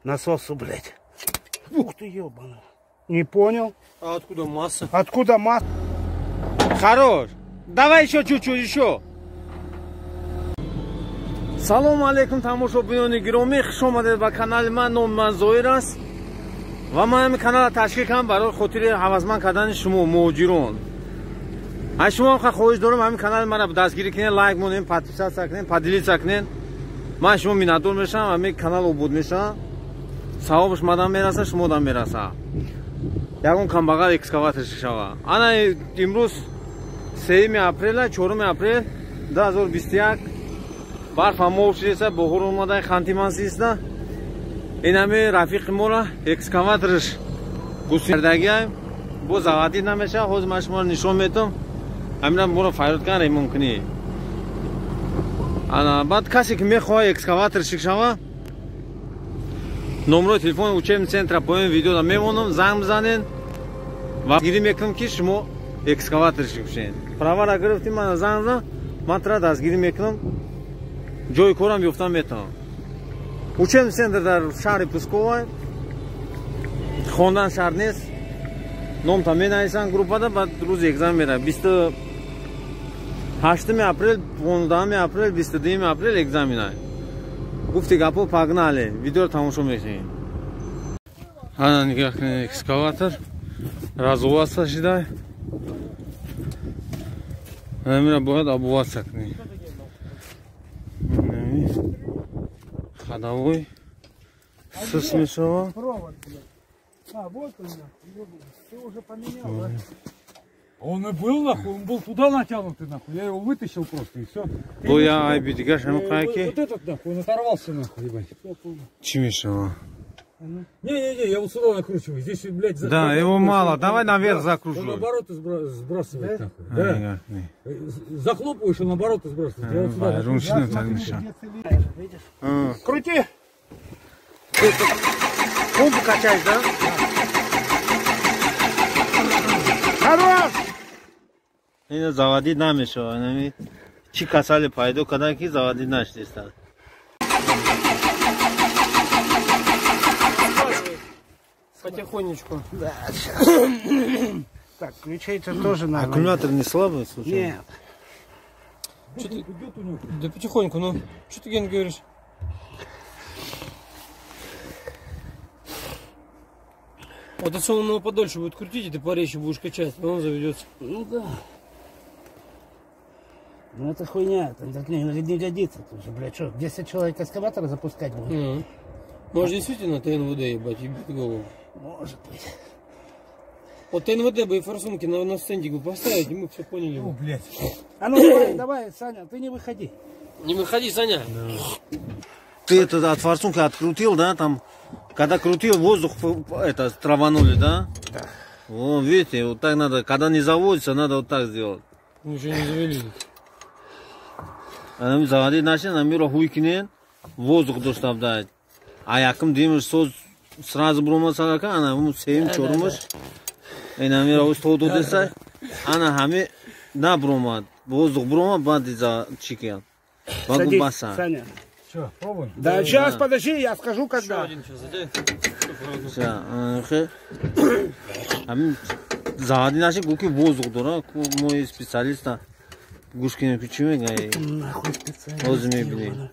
насосу, блядь. Ух ты, ебаный. Не понял. А откуда масса? Откуда масса? Хорош. Давай еще чуть-чуть, еще. Салом алейкум тамошобинони гиромӣ, хуш омадед ба канали ман. Номи ман Зоир аст ва ман ҳамин каналро ташкил кардам барои хотири ҳавасманд кардани шумо муҳоҷирон. аз шумо ҳам хоҳиш дорам ҳамин канали маро дастгирӣ кунед, лайк монед, подписатсия кунед, поделитсия кунед. ман шумо миннатдор мешавам, ҳамин канал обод мешавад. савобаш мадам мераса, шумодам мераса. ягон камбағал экскаватор шава. ана имрӯз 3 апрел 4 апрел 2021 барф ҳамов ширеса бохор омадаи хантимансиста. инами рафиқи мора экскаваторш гусардагиам бо заводӣ намеша. ҳозир ман шуморо нишон метам. ҳамина моро файродкан ремонт кунӣ. ана баъд касе ки мехоҳад экскаватор шикшава, номерои телефони учебни центра поёни видеода мемонам, занг бизанед ва гирӣ мекунам ки шумо экскаватор шикшед. правара гирифтӣ, ман занг бизан, ман тра дастгирӣ мекунам, ҷои корам ёфтан метавонам. учебни центр дар шаҳри Пскова, хондан шаҳр нест. номта менависанд группада, баъд рӯзи экзамен меравад. 28 апрел, 15 апрел, 22 апрел экзамен аст. гуфти гапо погнали. видеоро тамошо мекунед. ана нигоҳ кунед, экскаватор разоватса шуда. намира бояд обуватса кунед. ходовой сыс мешава. Вот он, ты уже поменял, да? Он и был, нахуй, он был туда натянутый, нахуй. Я его вытащил просто, и все. То я айбидигаш, а ну какие? Вот этот, нахуй, он оторвался, нахуй, ебать. Чимишева. Не-не-не, я вот сюда накручиваю. Здесь, блядь, Да, его мало. Давай наверх Он закружу. наоборот сбрасывает, нахуй. Да. Захлопываешь, он наоборот сбрасывает. Я вот сюда накручиваю. Крути! Помпу качаешь, да? Хорош! Ина заводить намешава, нами. Чи касали пайдо, когда ки заводить наштеста. Потихонечку. Да, так, ключей-то тоже надо. Аккумулятор не слабый, слушай? Нет. Да потихоньку, ну. Что ты, Ген, говоришь? Вот если он его подольше будет крутить, и ты порезче будешь качать, и он заведется. Ну да. Ну это хуйня, это не годится тоже, блядь, что, 10 человек экскаватора запускать будет? Может действительно ТНВД ебать, ебать голову. Может быть. Вот ТНВД бы и форсунки на стенде бы поставить, и мы все поняли. О, блядь. А ну давай, Саня, ты не выходи. Не выходи, Саня. Ты это от форсунки открутил, да, там, когда крутил, воздух это траванули, да? Да. О, видите, вот так надо, когда не заводится, надо вот так сделать. Мы еще не завели. Адам заводить начали, на мира хуйкинен, воздух доштаб дать. А яким димаш соз сразу брома сагака, она ему сейм чормаш. И на мира устойду десай, она хами на брома, воздух брома бади за чикел. Садись, Саня. Что, пробуем? Да, сейчас, подожди, я скажу, когда. Заводить начали, гуки воздух дора, мой специалист. Гушкины почему гай? Нахуй специально. Возьми, блин.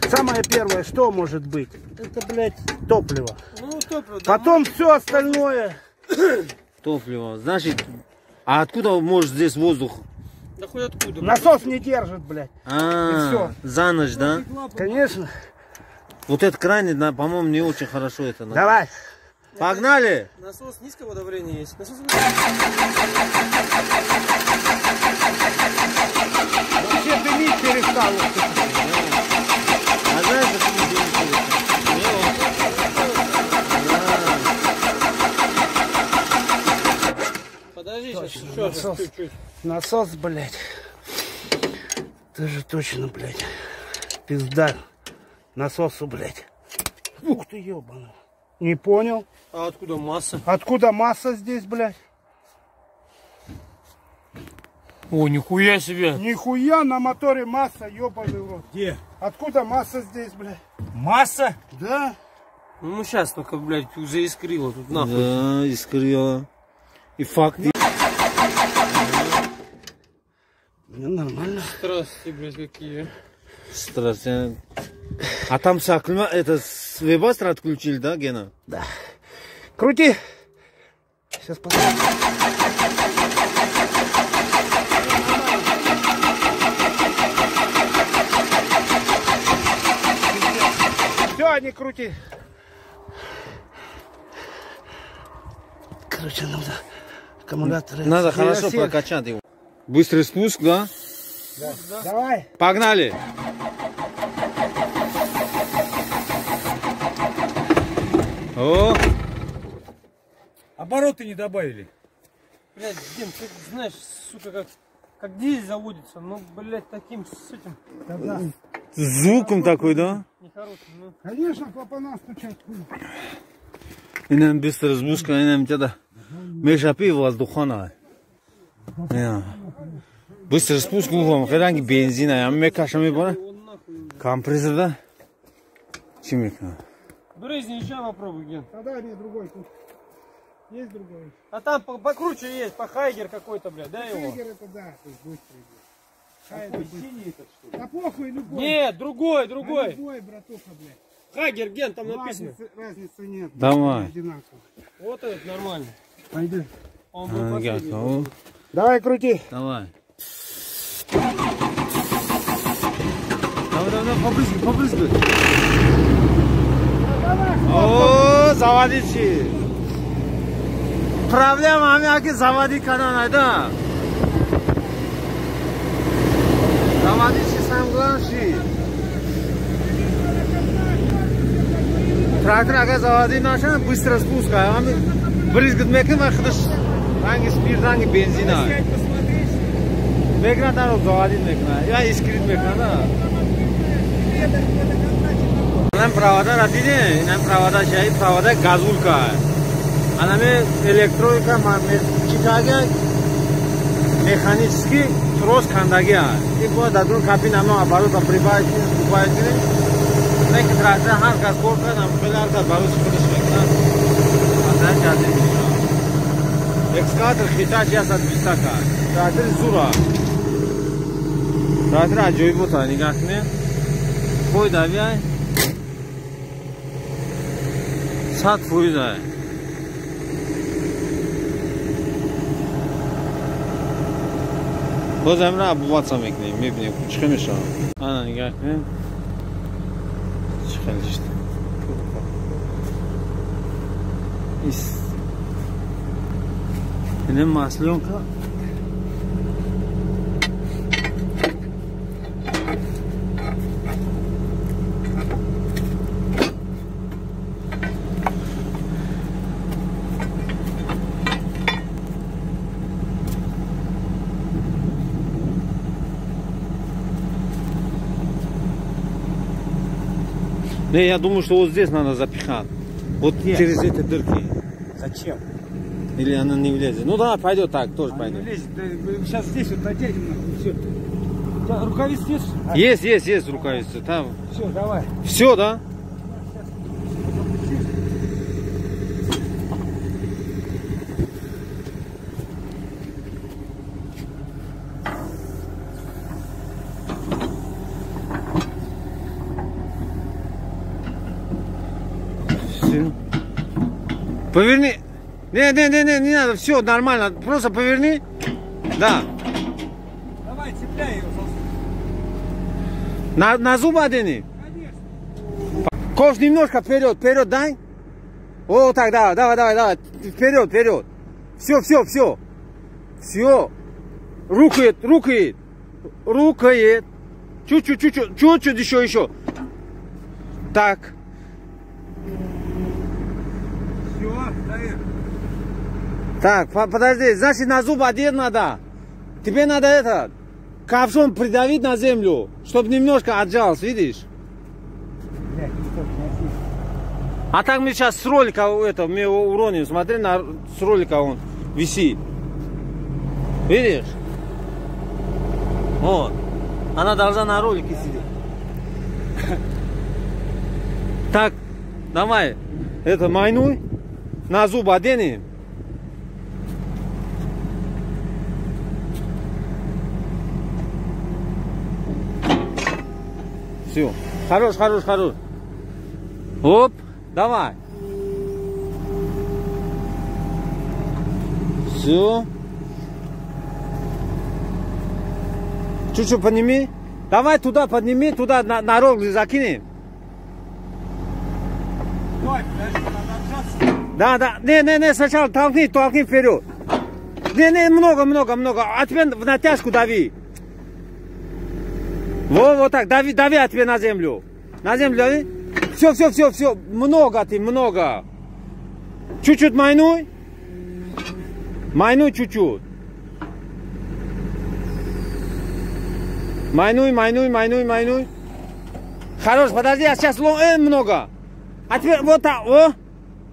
Самое первое, что может быть? Это, блядь, топливо. Ну, топливо, да. Потом все остальное. Топливо. Значит, а откуда может здесь воздух? Да хоть откуда. Насос не держит, блядь. А, за ночь, да? Конечно. Вот этот крайний, по-моему, не очень хорошо это. Давай. Погнали! Насос низкого давления есть. Насос... Вообще дымить перестал. А знаешь, почему дымит? Подожди, сейчас чуть-чуть. Насос, блядь. Тоже точно, блядь. Пизда. Насосу, блядь. Ух ты, ебаный. Не понял. А откуда масса? Откуда масса здесь, блядь? О, нихуя себе. Нихуя на моторе масса, ёбаный рот. Где? Откуда масса здесь, блядь? Масса? Да? Ну сейчас только, блядь, заискрило тут нахуй. Да, искрило. И факт. Ну, нормально. Здравствуйте, блядь, какие. Здравствуйте. А там это с вебастера отключили, да, Гена? Да. Крути. Сейчас посмотрим. Все, не крути. Короче, надо аккумулятор. Надо хорошо прокачать его. Быстрый спуск, да? Да. Давай. Погнали. О, Обороты не добавили. Блядь, Дим, ты знаешь, сука, как дизель заводится, ну, блядь, таким с этим Да. с звуком такой, да? нехорошим, ну. Конечно, клапана стучат. Инем быстрый спуск, инем тебя. Мешапи воздухана. Быстрый спуск, ну, херанги бензина, я мекашами бора. Компрессор, да? Чимика. Брызни еще попробуй, Ген. Тогда не другой тут. Есть другой. А там покруче есть, Хайгер какой-то, блядь, да его? Хайгер это да, то есть быстрый. Хайгер синий этот что ли? Да похуй, любой. Нет, другой. Любой, братуха, блядь. Хайгер, Ген, там написано. Разницы нет. Давай. Одинаково. Вот этот нормально. Пойди. Он был последний. О, Давай, крути. давай. Давай, побрызгай. О, заводите. Проблема, амяки заводить канал, да? Заводите сам главный. Трактор, ага, заводить наша, быстро спускай. Брызгать мекем, а ходишь. Ранги спирт, ранги бензина. Мекна там заводить мекна. Я искрит мекна, да? Нам провода родили, нам провода чай, провода газулька. А нам электроника, читага, механический трос кандагия. И вот дадут кабина, но оборудование прибавить, Некий трактор, хар газ корка, нам пиларка, барус кудыш мекна. А так жазим. Экскаватор Hitachi асад бистака. Трактор зура. Трактор аҷоиб бута, нигах кунед. Қой давяй. 100%. Боз амра абуватса мекунем, мебинем, чӣ хел мешавад. Ана нигах кунед. Чӣ хел шуд. Инем масленка. Не, я думаю, что вот здесь надо запихать. Вот через эти дырки. Зачем? Или она не влезет? Ну да, пойдет так, тоже пойдет. Сейчас здесь вот натянем, все. Рукавицы есть? Есть рукавицы. Там. Все, давай. Все, да? Все. Поверни. Не надо, все нормально. Просто поверни. Да. Давай, цепляй его. На зуб одени. Конечно. Ковш немножко вперед дай. Вот так, давай. Вперед. Все. Рукает. Чуть-чуть еще. Так. Все, наверх. Так, подожди, значит на зуб одеть надо. Тебе надо ковшом придавить на землю, чтобы немножко отжался, видишь? А так мы сейчас с ролика мы его уроним. Смотри, с ролика он висит. Видишь? Вот. Она должна на ролике сидеть. Так, давай. Это майнуй. На зуб оденем. Все. Хорош, хорош, хорош. Оп, давай. Все. Чуть-чуть подними. Давай туда подними, туда на рог закинем. Давай, подожди, надо отжаться. Да. Не, сначала толкни вперед. Не, много. А теперь в натяжку дави. Вот так, дави а теперь на землю. На землю дави. Все. Много. Чуть-чуть майнуй. Майнуй чуть-чуть. Майнуй. Хорош, подожди, я сейчас лом много. А теперь вот так, о.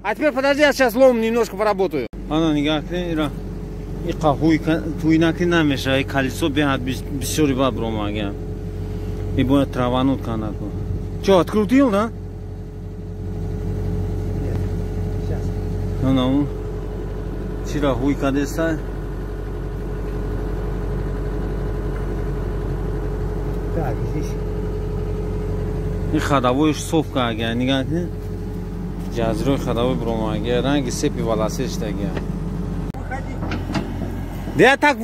А теперь подожди, я сейчас лом немножко поработаю. Она не говорит, и кахуй туйнаки намеша, и колесо бегает бисёри ба бромага. И будет траванут канаку. Что, открутил, да? Нет, сейчас. Ну. Чира хуй кадеса. Так, здесь. И ходовой совка агя, не говорит? Жазрой ходовой бромага, ранги сепи волосечь тагя. Выходи. Да я так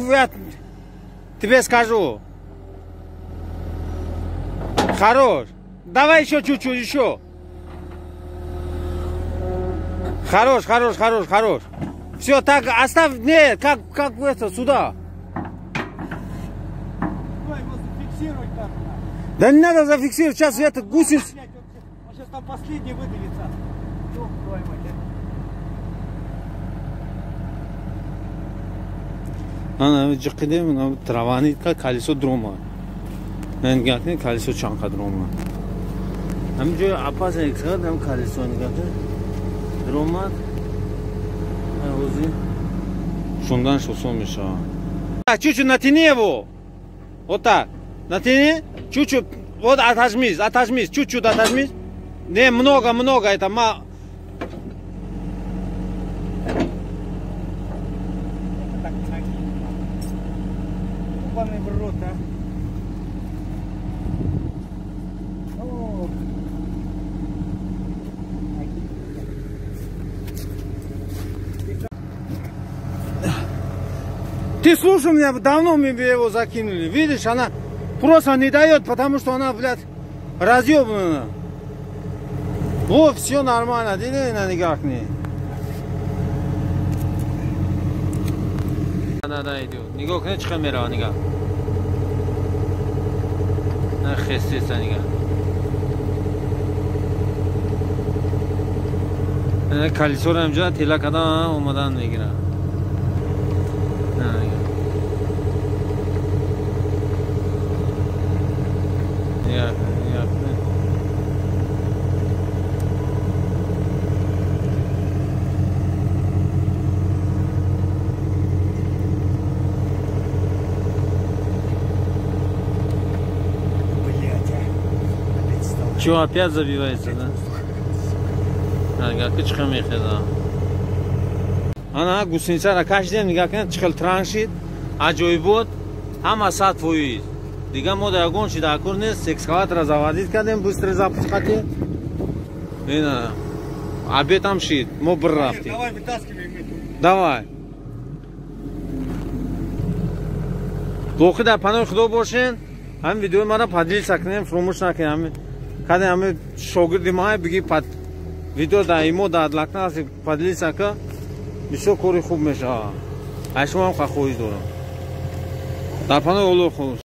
тебе скажу. Хорош. Давай еще чуть-чуть, еще. Хорош. Все, так, оставь, нет, как это, сюда. Давай его зафиксировать как-то. Да не надо зафиксировать, сейчас это гусениц. Он сейчас там последний выдавится. Ёб твою мать. Ana jiqidem travani ka kaliso droma. Men gatni kaliso chanqa droma. Ham jo apas eksad ham kaliso nigate. Droma. Ozi. Shundan shoso misha. Чуть-чуть натяни его. Вот так. Натяни. Чуть-чуть. Вот отожмись. Чуть-чуть отожмись. Не, много. Это мало. Так, ебаный в рот, а. О. Ты слушай меня, давно мы его закинули. Видишь, она просто не дает, потому что она, блядь, разъебана. Вот, все нормально, делай на никак не. Да, идет. Никак не камера, никак. Хестится, никак. Колесо рамжа, тела когда умадан мигра. Что, опять забивается, да? Ага, кычкам ехеда. Ана гусеница каждый день никак чхал траншит, аджойбот, ама сад твои. Дига мода огонь чида акурнес, экскаватор заводить кадем быстро запускать. Ина, обед там шит, мо брафти. Давай вытаскиваем эту. Давай. Плохо да, паной худо бошен. Ам видео мара поделить сакнем, фромуш накинем. Когда мы шогирди май беги под видео да имо да адлакна се поделить сака. Бисёр кори хуб меша. А шумо хам хохои дорам. Дар панои Аллоҳ